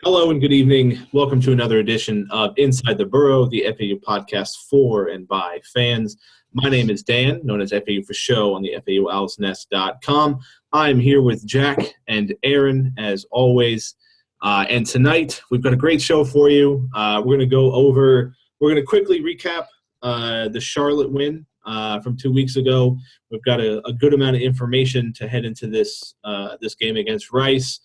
Hello and good evening. Welcome to another edition of Inside the Burrow, the FAU podcast for and by fans. My name is Dan, known as FAU for Show on the FAUOwlsNest.com. I'm here with Jack and Aaron, as always. And tonight, we've got a great show for you. We're going to quickly recap the Charlotte win from 2 weeks ago. We've got a good amount of information to head into this game against Rice.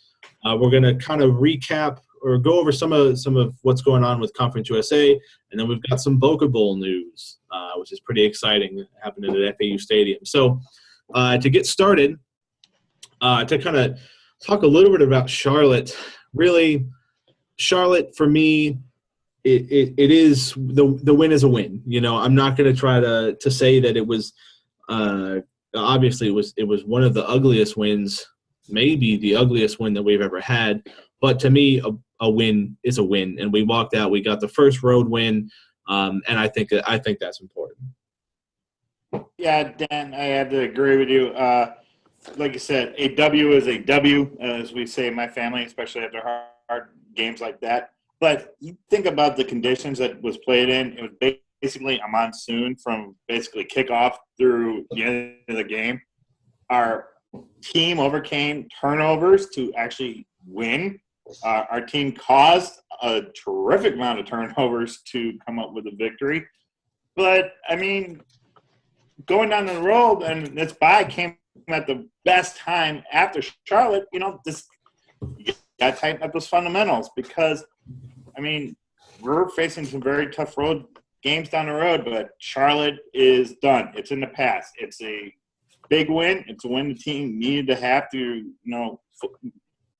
We're going to kind of recap or go over some of what's going on with Conference USA, and then we've got some Boca Bowl news, which is pretty exciting, happening at FAU Stadium. So to get started, to kind of talk a little bit about Charlotte, really, Charlotte for me, it is the win is a win. You know, I'm not going to try to say that it was obviously it was one of the ugliest wins, maybe the ugliest win that we've ever had. But to me, a win is a win, and we walked out. We got the first road win, and I think that's important. Yeah, Dan, I have to agree with you. Like you said, a W is a W, as we say in my family, especially after hard games like that. But you think about the conditions that was played in. It was basically a monsoon from basically kickoff through the end of the game. Our team overcame turnovers to actually win. Our team caused a terrific amount of turnovers to come up with a victory. But, I mean, going down the road, and this bye came at the best time after Charlotte, you got to tighten up those fundamentals because, I mean, we're facing some very tough road games down the road, but Charlotte is done. It's in the past. It's a big win. It's a win the team needed to have to,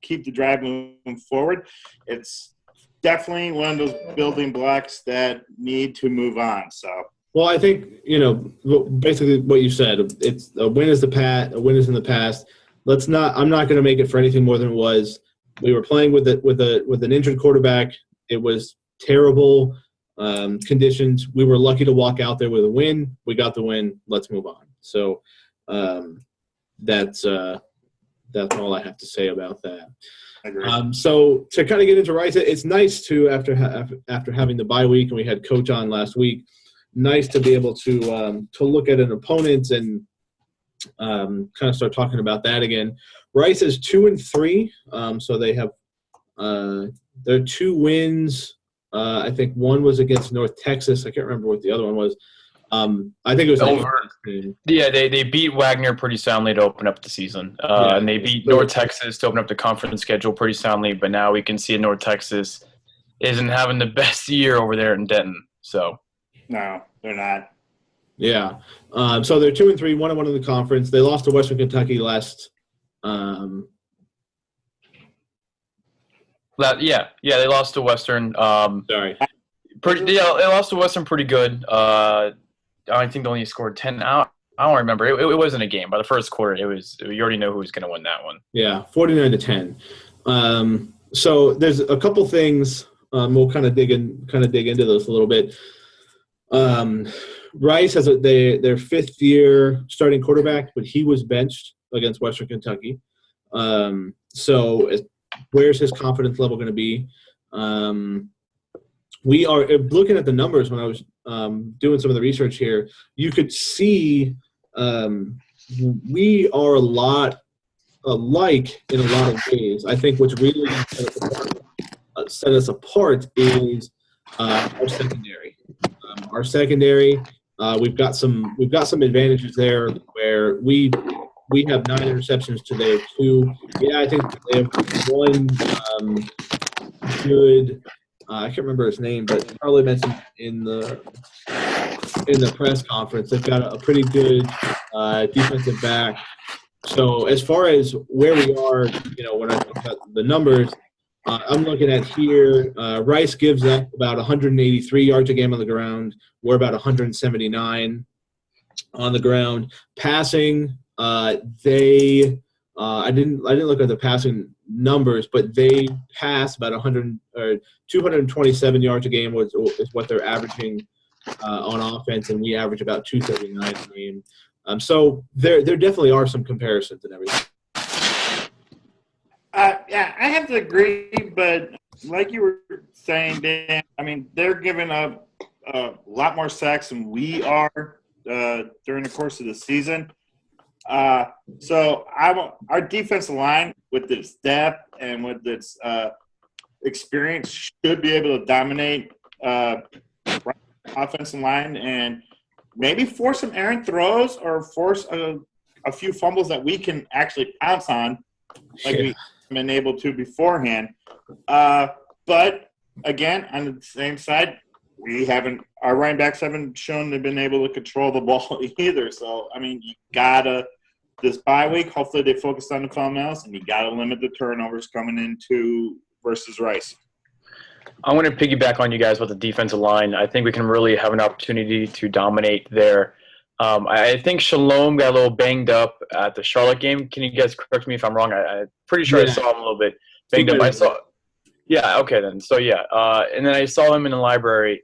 keep the drive moving forward. It's definitely one of those building blocks that need to move on. So, well, I think basically what you said. It's a win is the past. A win is in the past. I'm not going to make it for anything more than it was. We were playing with an injured quarterback. It was terrible conditions. We were lucky to walk out there with a win. We got the win. Let's move on. So that's all I have to say about that. So to kind of get into Rice, it's nice to after having the bye week, and we had Coach on last week. Nice to be able to look at an opponent and kind of start talking about that again. Rice is 2-3, so they have their 2 wins. I think one was against North Texas. I can't remember what the other one was. I think it was over. Yeah, they beat Wagner pretty soundly to open up the season, and they beat North Texas to open up the conference schedule pretty soundly. But now we can see North Texas isn't having the best year over there in Denton. So no, they're not. Yeah, so they're 2-3, 1-1 in the conference. They lost to Western Kentucky last. They lost to Western. Sorry. They lost to Western pretty good. I think they only scored 10. I don't remember. It wasn't a game. By the first quarter, you already know who was going to win that one. Yeah, 49-10. So there's a couple things. We'll kind of dig into those a little bit. Rice has their fifth-year starting quarterback, but he was benched against Western Kentucky. So where's his confidence level going to be? We are looking at the numbers when I was doing some of the research here. You could see we are a lot alike in a lot of ways. I think what's really set us apart is our secondary. Our secondary, we've got some advantages there where we have 9 interceptions to their 2. Yeah, I think they have one good. I can't remember his name, but Charlie mentioned in the press conference they've got a pretty good defensive back. So as far as where we are, when I talk about the numbers, I'm looking at here. Rice gives up about 183 yards a game on the ground. We're about 179 on the ground. Passing, I didn't look at the passing numbers, but they pass about 227 yards a game is what they're averaging on offense, and we average about 239 a game. So there definitely are some comparisons and everything. Yeah, I have to agree, but like you were saying, Dan, I mean, they're giving up a lot more sacks than we are during the course of the season. So our defensive line, with its depth and with its experience, should be able to dominate offensive line and maybe force some errant throws or force a few fumbles that we can actually pounce on, like we've been able to beforehand. But again, on the same side, our running backs haven't shown they've been able to control the ball either. So, I mean, you gotta, this bye week, hopefully they focus on the fundamentals, and you gotta limit the turnovers coming into versus Rice. I'm going to piggyback on you guys with the defensive line. I think we can really have an opportunity to dominate there. I think Shalom got a little banged up at the Charlotte game. Can you guys correct me if I'm wrong? I'm pretty sure I saw him a little bit banged up. Yeah, okay then. So, yeah. And then I saw him in the library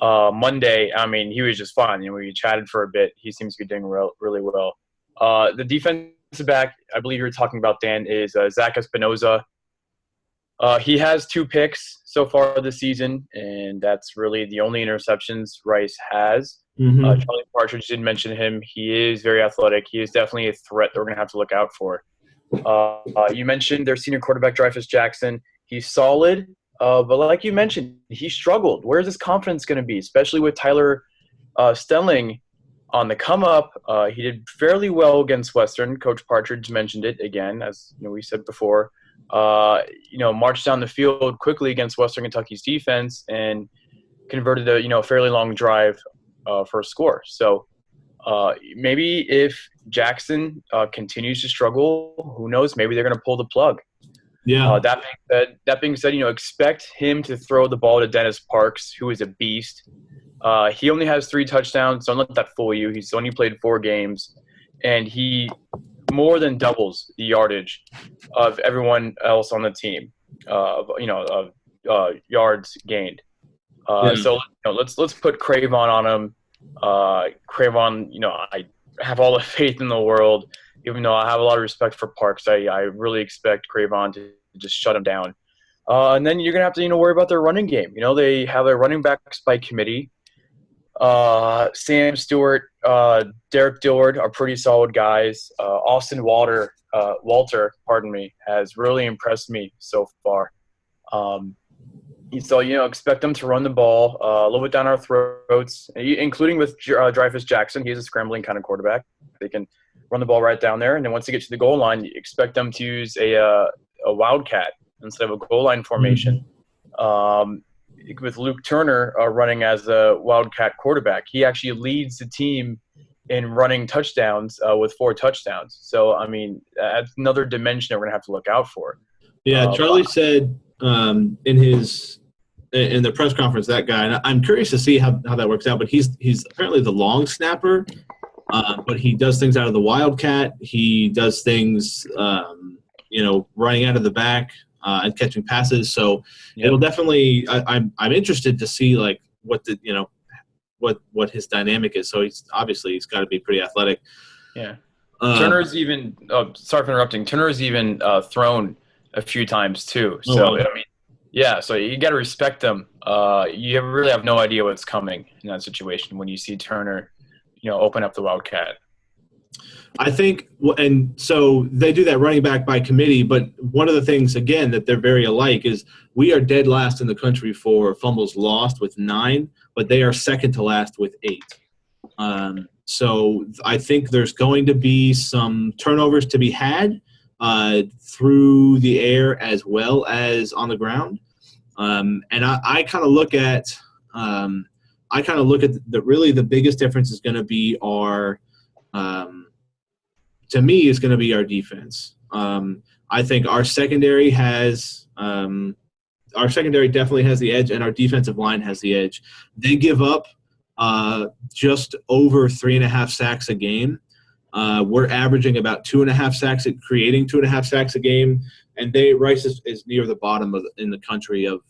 Monday. I mean, he was just fine. You know, we chatted for a bit. He seems to be doing really well. The defensive back, I believe you were talking about, Dan, is Zach Espinoza. He has 2 picks so far this season, and that's really the only interceptions Rice has. Charlie Partridge did mention him. He is very athletic. He is definitely a threat that we're going to have to look out for. You mentioned their senior quarterback, Dreyfus Jackson. He's solid, but like you mentioned, he struggled. Where's his confidence going to be, especially with Tyler Stelling on the come-up? He did fairly well against Western. Coach Partridge mentioned it again, as we said before. Marched down the field quickly against Western Kentucky's defense and converted a fairly long drive for a score. So maybe if Jackson continues to struggle, who knows? Maybe they're going to pull the plug. Yeah. That being said, expect him to throw the ball to Dennis Parks, who is a beast. He only has 3 touchdowns. Don't let that fool you. He's only played 4 games, and he more than doubles the yardage of everyone else on the team. Yards gained. So let's put Cravon on him. Cravon, I have all the faith in the world, even though I have a lot of respect for Parks. I really expect Cravon to just shut him down. And then you're gonna have to worry about their running game. They have a running backs by committee. Sam Stewart, Derek Dillard are pretty solid guys. Austin Walter, has really impressed me so far. So, expect them to run the ball a little bit down our throats, including with Dreyfus Jackson. He's a scrambling kind of quarterback. They can run the ball right down there. And then once they get to the goal line, you expect them to use a wildcat instead of a goal line formation. With Luke Turner running as a wildcat quarterback, he actually leads the team in running touchdowns with 4 touchdowns. So, I mean, that's another dimension that we're going to have to look out for. Yeah, Charlie said in the press conference, that guy, and I'm curious to see how that works out, but he's apparently the long snapper, but he does things out of the wildcat. He does things, running out of the back and catching passes. So it'll definitely. I'm interested to see like what his dynamic is. So he's got to be pretty athletic. Yeah. Turner's even. Sorry for interrupting. Turner's even thrown a few times too. So I mean. Yeah, so you got to respect them. You really have no idea what's coming in that situation when you see Turner, open up the wildcat. I think, and so they do that running back by committee, but one of the things, again, that they're very alike is we are dead last in the country for fumbles lost with 9, but they are second to last with 8. So I think there's going to be some turnovers to be had through the air as well as on the ground. And I kind of look at the biggest difference is going to be to me is going to be our defense. I think our secondary definitely has the edge, and our defensive line has the edge. They give up just over 3.5 sacks a game. We're averaging about 2.5 sacks at creating 2.5 sacks a game, and Rice is near the bottom in the country of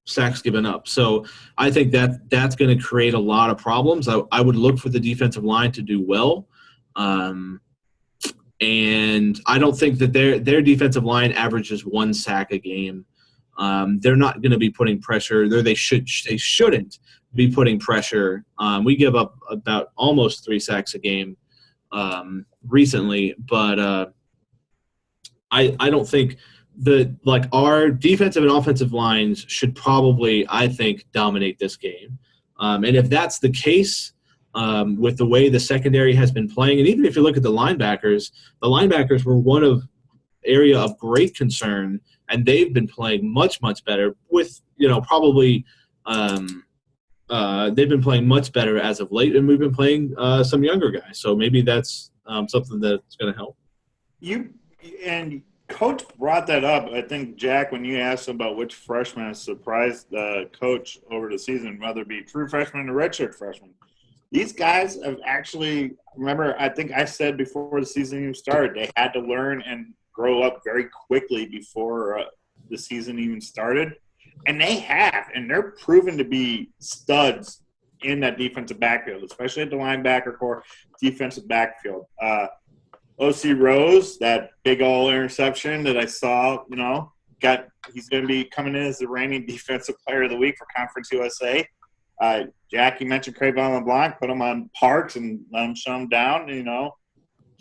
sacks given up. So I think that's going to create a lot of problems. I would look for the defensive line to do well. And I don't think that their defensive line averages 1 sack a game. They're not going to be putting pressure. They shouldn't be putting pressure. We give up about almost 3 sacks a game recently, but I don't think our defensive and offensive lines should probably, I think, dominate this game. And if that's the case, with the way the secondary has been playing, and even if you look at the linebackers were one area of great concern, and they've been playing much, much better with, probably they've been playing much better as of late, and we've been playing some younger guys. So maybe that's something that's going to help. And Coach brought that up, I think, Jack, when you asked him about which freshman has surprised Coach over the season, whether it be true freshman or redshirt freshman. These guys have actually – remember, I think I said before the season even started, they had to learn and grow up very quickly before the season even started. And they have, and they're proven to be studs in that defensive backfield, especially at the linebacker core, defensive backfield. O.C. Rose, that big old interception that I saw, he's going to be coming in as the reigning defensive player of the week for Conference USA. Jack, you mentioned Crayvon LeBlanc, put him on Parks and let him shut him down,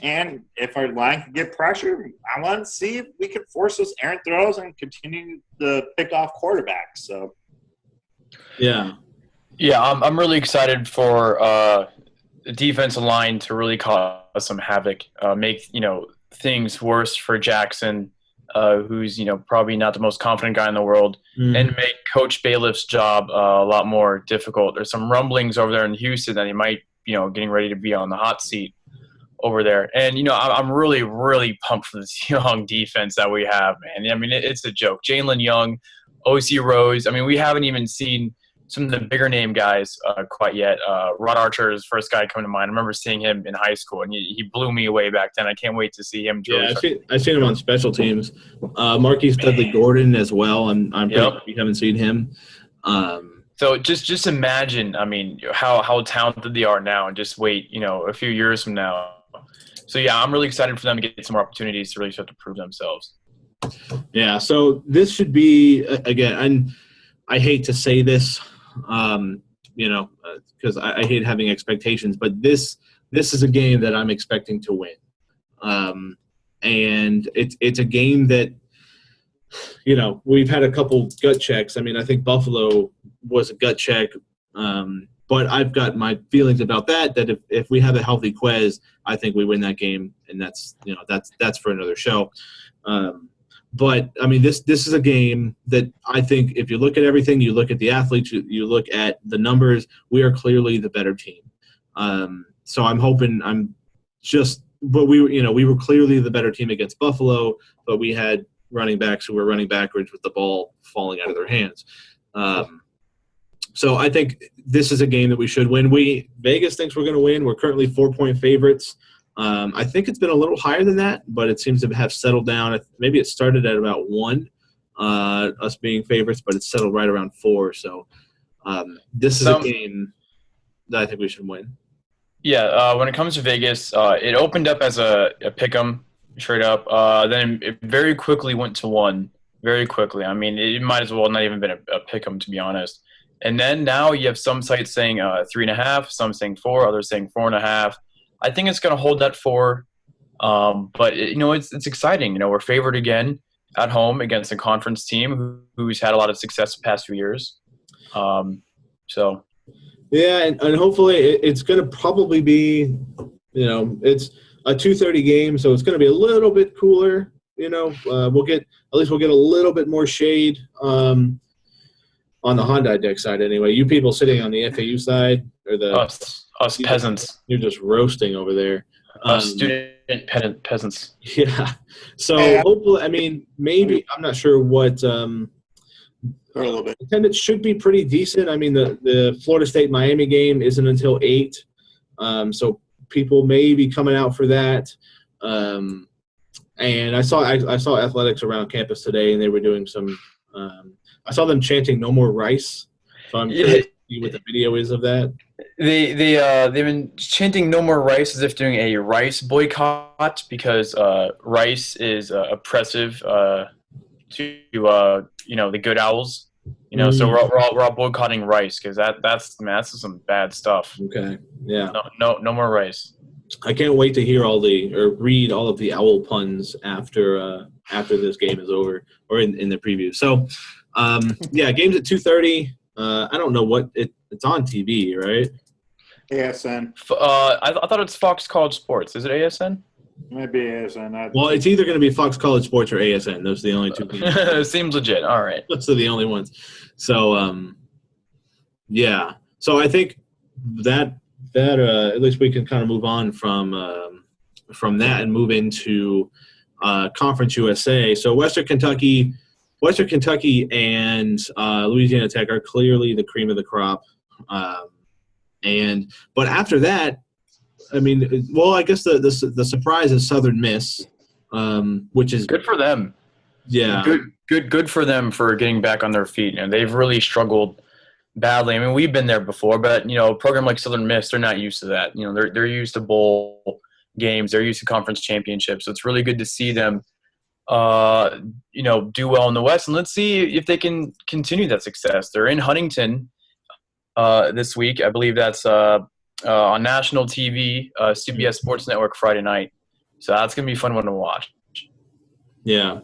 And if our line can get pressure, I want to see if we can force those errant throws and continue to pick off quarterbacks. So, yeah, I'm really excited for the defensive line to really cause some havoc, make things worse for Jackson, who's probably not the most confident guy in the world, and make Coach Bailiff's job a lot more difficult. There's some rumblings over there in Houston that he might getting ready to be on the hot seat over there. And I'm really, really pumped for this young defense that we have, man. I mean, it's a joke. Jalen Young, O.C. Rose. I mean, we haven't even seen some of the bigger name guys quite yet. Rod Archer is the first guy coming to mind. I remember seeing him in high school, and he blew me away back then. I can't wait to see him. Yeah, I've seen him on special teams. Marquise Dudley Gordon as well. I'm pretty you haven't seen him. So just imagine, I mean, how talented they are now, and just wait, a few years from now. So, yeah, I'm really excited for them to get some more opportunities to really start to prove themselves. Yeah, so this should be, again, and I hate to say this, because I hate having expectations, but this is a game that I'm expecting to win. And it's a game that, we've had a couple gut checks. I mean, I think Buffalo was a gut check, but I've got my feelings about that if we have a healthy Quez, I think we win that game, and that's for another show. But, I mean, this is a game that I think if you look at everything, you look at the athletes, you look at the numbers, we are clearly the better team. So I'm hoping but we were clearly the better team against Buffalo, but we had running backs who were running backwards with the ball falling out of their hands. So I think this is a game that we should win. Vegas thinks we're going to win. We're currently 4-point favorites. I think it's been a little higher than that, but it seems to have settled down. Maybe it started at about 1, us being favorites, but it's settled right around 4. So this is a game that I think we should win. Yeah, when it comes to Vegas, it opened up as a pick 'em straight up. Then it very quickly went to 1. Very quickly. I mean, it might as well not even been a pick 'em, to be honest. And then now you have some sites saying 3.5, some saying 4, others saying 4.5. I think it's going to hold that 4, but it's exciting. We're favored again at home against a conference team who's had a lot of success the past few years. So, yeah, and hopefully it's going to probably be, it's a 2:30 game, so it's going to be a little bit cooler. We'll get a little bit more shade on the Hyundai deck side anyway. You people sitting on the FAU side or the us peasants. You're just roasting over there. Student peasants. Yeah. So hopefully, I mean, maybe I'm not sure what attendance should be pretty decent. I mean, the Florida State Miami game isn't until 8, so people may be coming out for that. And I saw athletics around campus today, and they were doing some. I saw them chanting "No more rice." So I'm curious to see what the video is of that. they've been chanting "No more rice" as if doing a rice boycott because rice is oppressive to the good owls. So Mm, we're all boycotting rice because that's some bad stuff. okay. Yeah. No more rice. I can't wait to hear read all of the owl puns after this game is over or in the preview. So, yeah, game's at 2:30. I don't know it's on TV, right? ASN. I thought it's Fox College Sports. Is it ASN? Maybe ASN. Well, it's either going to be Fox College Sports or ASN. Those are the only two things. Seems legit. All right. Those are the only ones. So, yeah. So I think that at least we can kind of move on from that and move into Conference USA. So Western Kentucky and Louisiana Tech are clearly the cream of the crop. But after that, I mean, well, I guess the surprise is Southern Miss, which is good for them. Yeah, good for them for getting back on their feet. They've really struggled badly. I mean, we've been there before, but a program like Southern Miss, they're not used to that. They're used to bowl games. They're used to conference championships. So it's really good to see them, do well in the West. And let's see if they can continue that success. They're in Huntington this week. I believe that's on national TV, CBS Sports Network Friday night. So that's gonna be a fun one to watch. Yeah.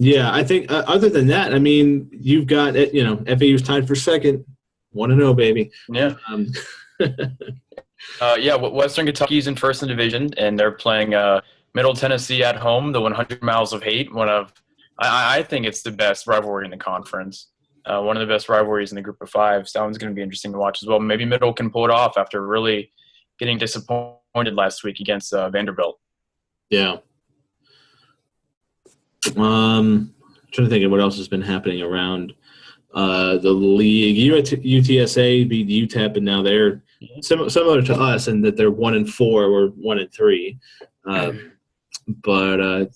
Yeah, I think other than that, I mean, you've got FAU's tied for second, 1-0, baby. Yeah. Western Kentucky's in first in division, and they're playing Middle Tennessee at home. The 100 Miles of Hate. I think it's the best rivalry in the conference. One of the best rivalries in the Group of Five. So that one's going to be interesting to watch as well. Maybe Middle can pull it off after really getting disappointed last week against Vanderbilt. Yeah. Trying to think of what else has been happening around the league. UTSA beat UTEP, and now they're similar to us in that they're 1-4 or 1-3.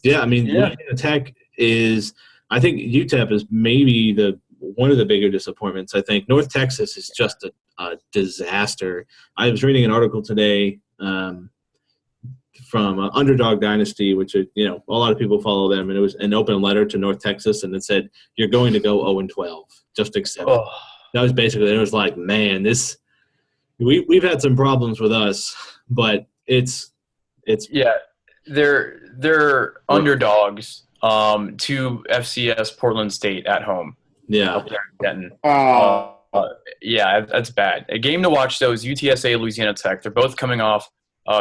Yeah, I mean, Louisiana Tech is. I think UTEP is maybe one of the bigger disappointments. I think North Texas is just a disaster. I was reading an article today from Underdog Dynasty, which a lot of people follow them, and it was an open letter to North Texas, and it said, "You're going to go 0-12. Just accept it." That was basically. It was like, man, we've had some problems with us, but it's they're underdogs to FCS Portland State at home. Yeah. Up there in Denton. That's bad. A game to watch, though, is UTSA, Louisiana Tech. They're both coming off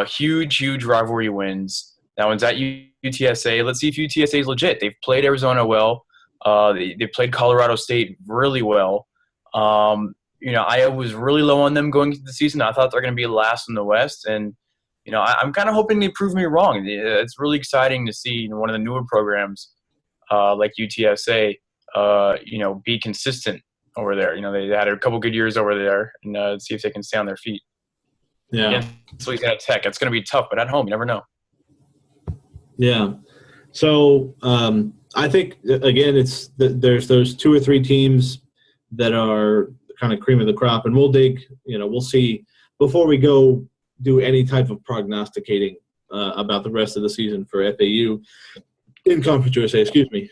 huge rivalry wins. That one's at UTSA. Let's see if UTSA is legit. They've played Arizona well. They played Colorado State really well. I was really low on them going into the season. I thought they're going to be last in the West, and I'm kind of hoping they prove me wrong. It's really exciting to see one of the newer programs like UTSA, be consistent over there. They had a couple good years over there, and see if they can stay on their feet. Yeah. Against Louisiana Tech, it's going to be tough, but at home, you never know. Yeah. So I think again, there's those two or three teams that are kind of cream of the crop, and we'll see before we go do any type of prognosticating about the rest of the season for FAU in Conference USA. Excuse me.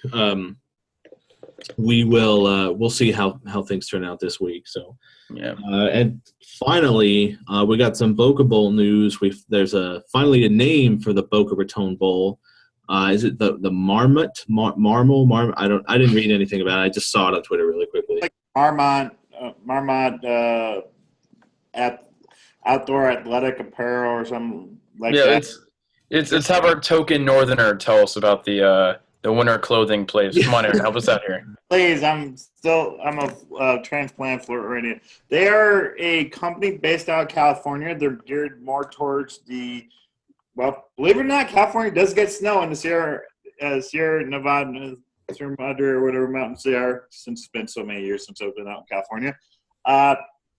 We'll see how things turn out this week. So yeah. And finally, we got some Boca Bowl news. There's finally a name for the Boca Raton Bowl. Is it the Marmot? Marmot? I didn't read anything about it. I just saw it on Twitter really quickly. Like Marmot at outdoor athletic apparel or something like that. It's have our token northerner tell us about the winter clothing place. Come on, Aaron, help us out here. Please, I'm a transplant Floridian. They are a company based out of California. They're geared more towards believe it or not, California does get snow in the Sierra Nevada, Sierra Madre, or whatever mountains they are, since it's been so many years since I've been out in California.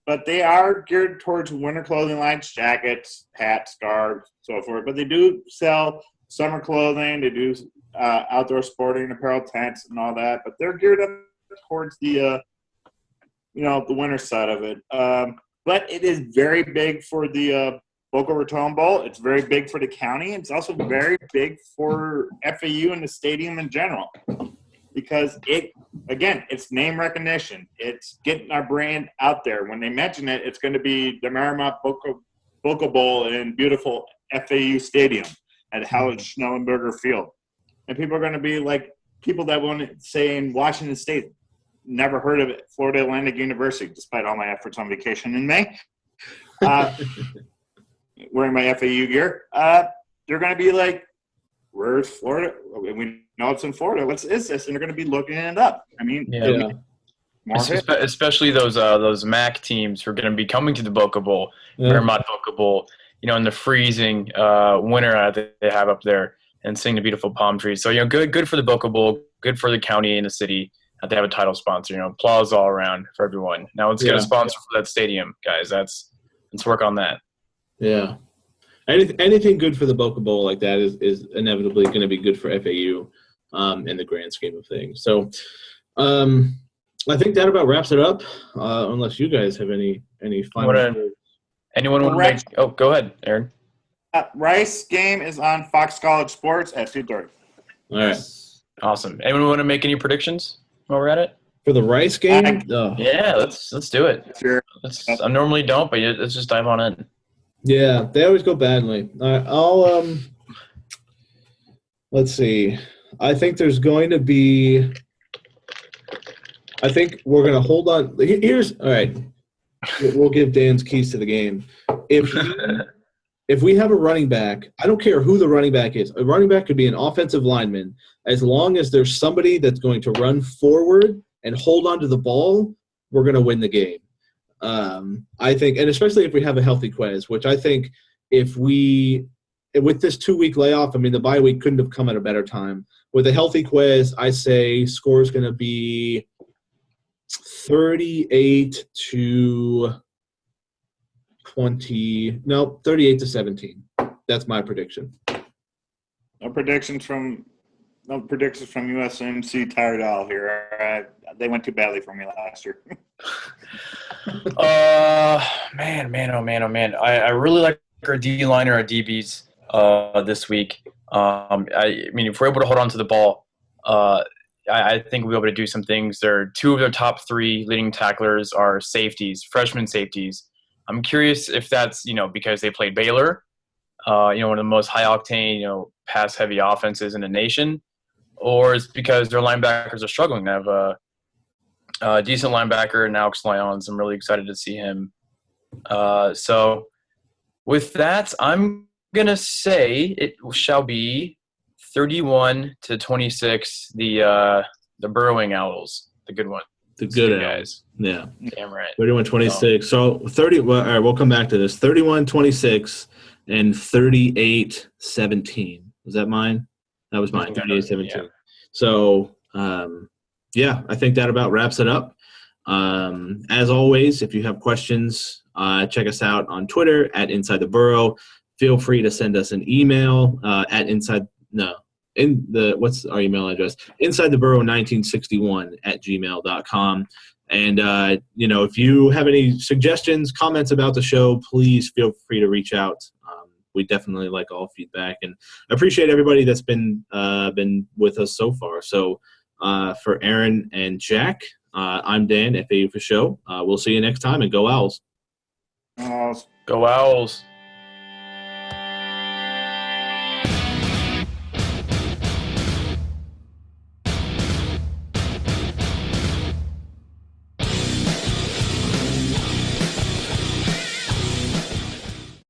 But they are geared towards winter clothing lines, jackets, hats, scarves, so forth. But they do sell summer clothing. They do outdoor sporting apparel, tents, and all that. But they're geared up towards the the winter side of it. But it is very big for the Boca Raton Bowl. It's very big for the county. It's also very big for FAU and the stadium in general because it's name recognition. It's getting our brand out there. When they mention it, it's going to be the Marymount Boca Bowl in beautiful FAU Stadium at Howard Schnellenberger Field. And people are going to be like people that want to say in Washington State, never heard of it, Florida Atlantic University, despite all my efforts on vacation in May. Wearing my FAU gear. They're going to be like, where's Florida? We know it's in Florida. What is this? And they're going to be looking it up. I mean, especially those MAC teams who are going to be coming to the Boca Bowl, Marymount Boca Bowl, in the freezing winter that they have up there and seeing the beautiful palm trees. So, good for the Boca Bowl, good for the county and the city that they have a title sponsor. Applause all around for everyone. Now let's get a sponsor for that stadium, guys. Let's work on that. Yeah. Anything good for the Boca Bowl like that is inevitably going to be good for FAU in the grand scheme of things. So I think that about wraps it up, unless you guys have any final words. Anyone want to make – oh, go ahead, Aaron. Rice game is on Fox College Sports at 2:30. All right. Awesome. Anyone want to make any predictions while we're at it? For the Rice game? Yeah, let's do it. Sure. I normally don't, but let's just dive on in. Yeah, they always go badly. I'll let's see. I think there's going to be – I think we're going to hold on. All right. We'll give Dan's keys to the game. If we have a running back, I don't care who the running back is. A running back could be an offensive lineman. As long as there's somebody that's going to run forward and hold on to the ball, we're going to win the game. I think, and especially if we have a healthy Quez, which I think with this 2-week layoff, the bye week couldn't have come at a better time. With a healthy Quez, I say score is going to be 38 to 17. That's my prediction. No predictions from USMC Tired Owl here. They went too badly for me last year. Man. I really like our D-line or our DBs this week. If we're able to hold on to the ball, I think we'll be able to do some things. Two of their top 3 leading tacklers are safeties, freshman safeties. I'm curious if that's, because they played Baylor, one of the most high-octane, pass-heavy offenses in the nation, or it's because their linebackers are struggling. They have a decent linebacker in Alex Lyons. I'm really excited to see him. So with that, I'm going to say it shall be 31-26, the Burrowing Owls, the good one. The good guys. Yeah. Damn right. 31-26. So 30. Well, all right, we'll come back to this. 31-26 and 38-17. Was that mine? That was mine. 38-17. Yeah. So, I think that about wraps it up. As always, if you have questions, check us out on Twitter at Inside the Burrow. Feel free to send us an email what's our email address? InsideTheBurrow1961@gmail.com. And, if you have any suggestions, comments about the show, please feel free to reach out. We definitely like all feedback and appreciate everybody that's been with us so far. So for Aaron and Jack, I'm Dan, FAU for show. We'll see you next time, and go Owls. Owls. Go Owls.